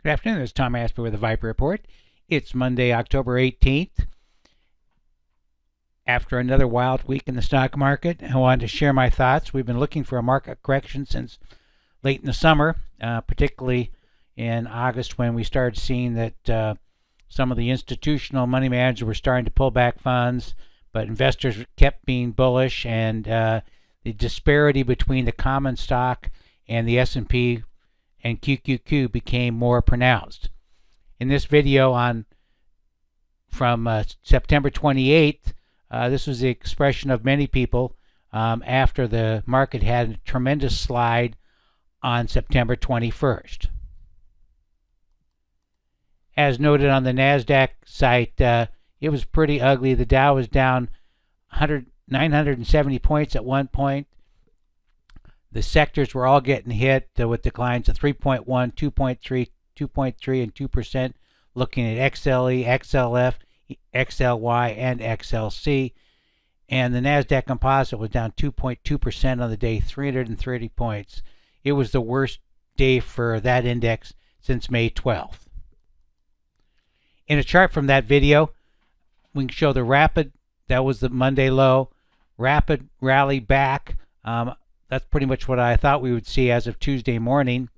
Good afternoon. This is Tom Aspray with the Viper Report. It's Monday, October 18th. After another wild week in the stock market, I wanted to share my thoughts. We've been looking for a market correction since late in the summer, particularly in August when we started seeing that some of the institutional money managers were starting to pull back funds, but investors kept being bullish, and the disparity between the common stock and the S&P and QQQ became more pronounced. In this video from September 28th, this was the expression of many people after the market had a tremendous slide on September 21st. As noted on the NASDAQ site, it was pretty ugly. The Dow was down 970 points at one point. The sectors were all getting hit with declines of 3.1, 2.3, 2.3, and 2%, looking at XLE, XLF, XLY, and XLC. And the NASDAQ composite was down 2.2% on the day, 330 points. It was the worst day for that index since May 12th. In a chart from that video, we can show the rapid, that was the Monday low, rapid rally back. That's pretty much what I thought we would see as of Tuesday morning.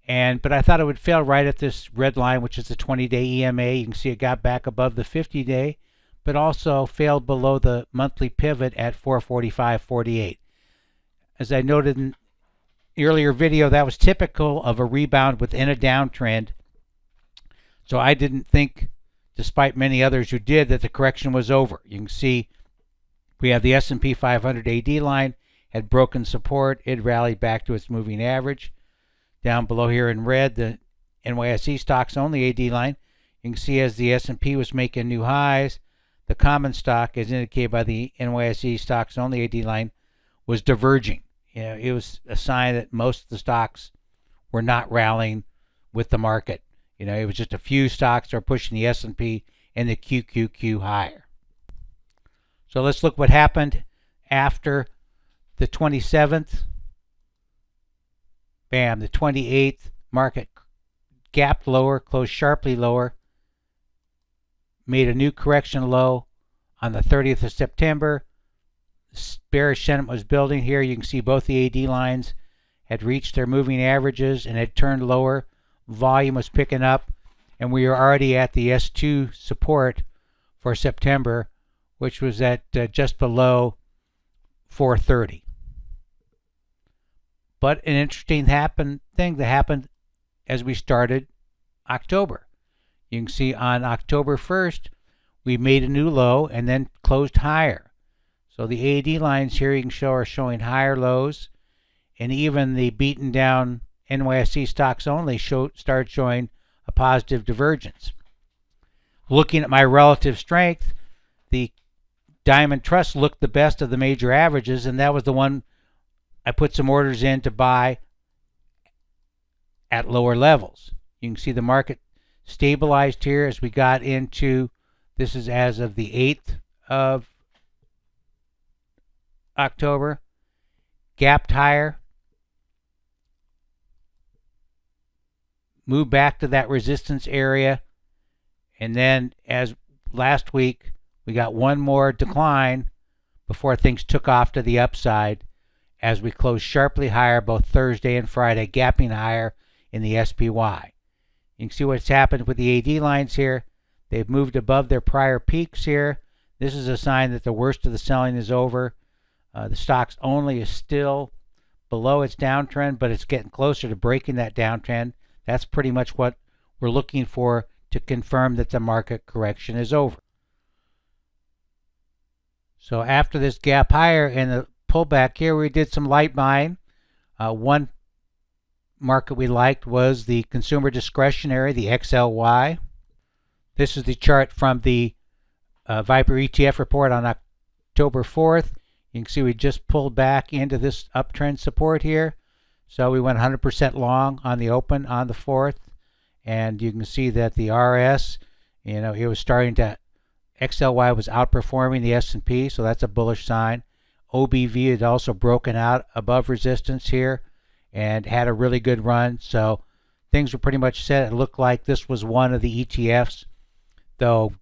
But I thought it would fail right at this red line, which is the 20-day EMA. You can see it got back above the 50-day, but also failed below the monthly pivot at 445.48. As I noted in the earlier video, that was typical of a rebound within a downtrend. So I didn't think, despite many others who did, that the correction was over. You can see we have the S&P 500 AD line had broken support. It rallied back to its moving average. Down below here in red, the NYSE stocks only AD line. You can see as the S&P was making new highs, the common stock, as indicated by the NYSE stocks only AD line, was diverging. It was a sign that most of the stocks were not rallying with the market. It was just a few stocks that are pushing the S&P and the QQQ higher. So let's look what happened after the 27th. Bam, the 28th market gapped lower, closed sharply lower, made a new correction low on the 30th of September. Bearish sentiment was building here. You can see both the AD lines had reached their moving averages and had turned lower. Volume was picking up, and we were already at the S2 support for September, which was at just below 430. But an interesting thing that happened as we started October. You can see on October 1st, we made a new low and then closed higher. So the AD lines here you can show are showing higher lows, and even the beaten down NYSE stocks only started showing a positive divergence. Looking at my relative strength, the Diamond Trust looked the best of the major averages, and that was the one I put some orders in to buy at lower levels. You can see the market stabilized here as we got into, this is as of the 8th of October, gapped higher, moved back to that resistance area, and then as last week we got one more decline before things took off to the upside as we closed sharply higher both Thursday and Friday, gapping higher in the SPY. You can see what's happened with the AD lines here. They've moved above their prior peaks here. This is a sign that the worst of the selling is over. The stocks only is still below its downtrend, but it's getting closer to breaking that downtrend. That's pretty much what we're looking for to confirm that the market correction is over. So after this gap higher and the pullback here, we did some light buying. One market we liked was the consumer discretionary, the XLY. This is the chart from the Viper ETF report on October 4th. You can see we just pulled back into this uptrend support here. So we went 100% long on the open on the 4th. And you can see that the RS, it was starting to, XLY was outperforming the S&P, so that's a bullish sign. OBV had also broken out above resistance here and had a really good run. So things were pretty much set. It looked like this was one of the ETFs, though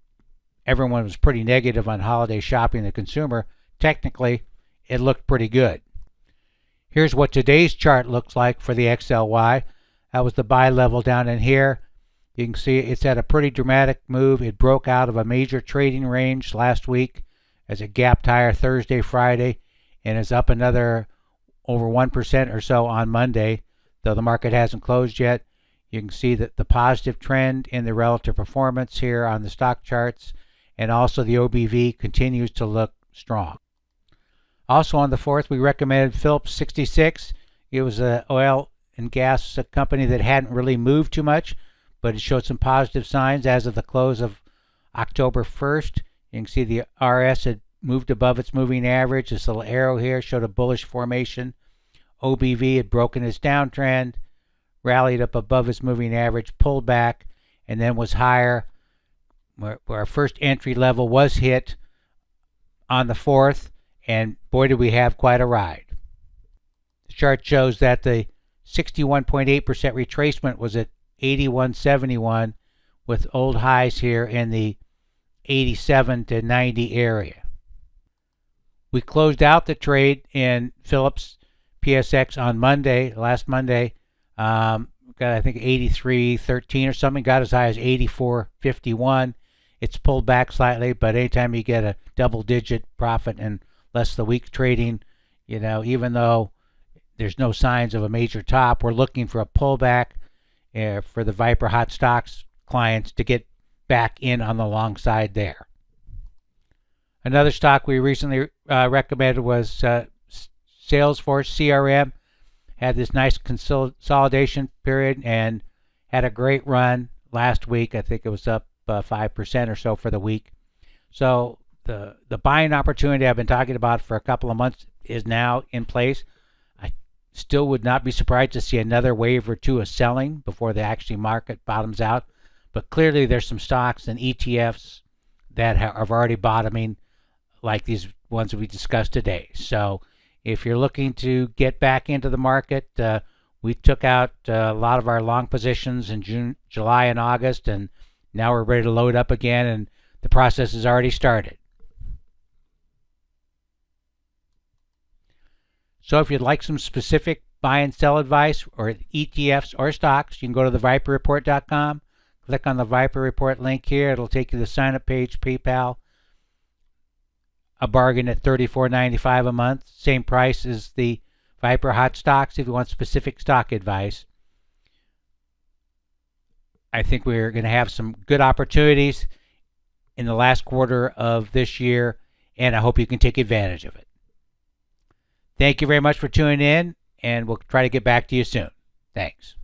everyone was pretty negative on holiday shopping, the consumer. Technically, it looked pretty good. Here's what today's chart looks like for the XLY. That was the buy level down in here. You can see it's had a pretty dramatic move. It broke out of a major trading range last week as it gapped higher Thursday, Friday, and is up another over 1% or so on Monday, though the market hasn't closed yet. You can see that the positive trend in the relative performance here on the stock charts, and also the OBV continues to look strong. Also on the 4th, we recommended Phillips 66. It was an oil and gas company that hadn't really moved too much, but it showed some positive signs as of the close of October 1st. You can see the RS had moved above its moving average. This little arrow here showed a bullish formation. OBV had broken its downtrend, rallied up above its moving average, pulled back, and then was higher, where our first entry level was hit on the 4th, and boy did we have quite a ride. The chart shows that the 61.8% retracement was at 81.71, with old highs here in the 87 to 90 area. We closed out the trade in Phillips PSX on Monday, last Monday. Got I think 83.13 or something, got as high as 84.51. It's pulled back slightly, but anytime you get a double-digit profit in less than a week trading, you know, even though there's no signs of a major top, we're looking for a pullback for the Viper Hot Stocks clients to get back in on the long side there. Another stock we recently recommended was Salesforce CRM. Had this nice consolidation period and had a great run last week. I think it was up 5% or so for the week. So the buying opportunity I've been talking about for a couple of months is now in place. I still would not be surprised to see another wave or two of selling before the actual market bottoms out. But clearly there's some stocks and ETFs that are already bottoming, like these ones that we discussed today. So if you're looking to get back into the market, we took out a lot of our long positions in June, July, and August, and now we're ready to load up again, and the process has already started. So if you'd like some specific buy and sell advice or ETFs or stocks, you can go to theviperreport.com, click on the Viper Report link here. It'll take you to the sign-up page, PayPal. A bargain at $34.95 a month. Same price as the Viper Hot Stocks if you want specific stock advice. I think we're going to have some good opportunities in the last quarter of this year, and I hope you can take advantage of it. Thank you very much for tuning in, and we'll try to get back to you soon. Thanks.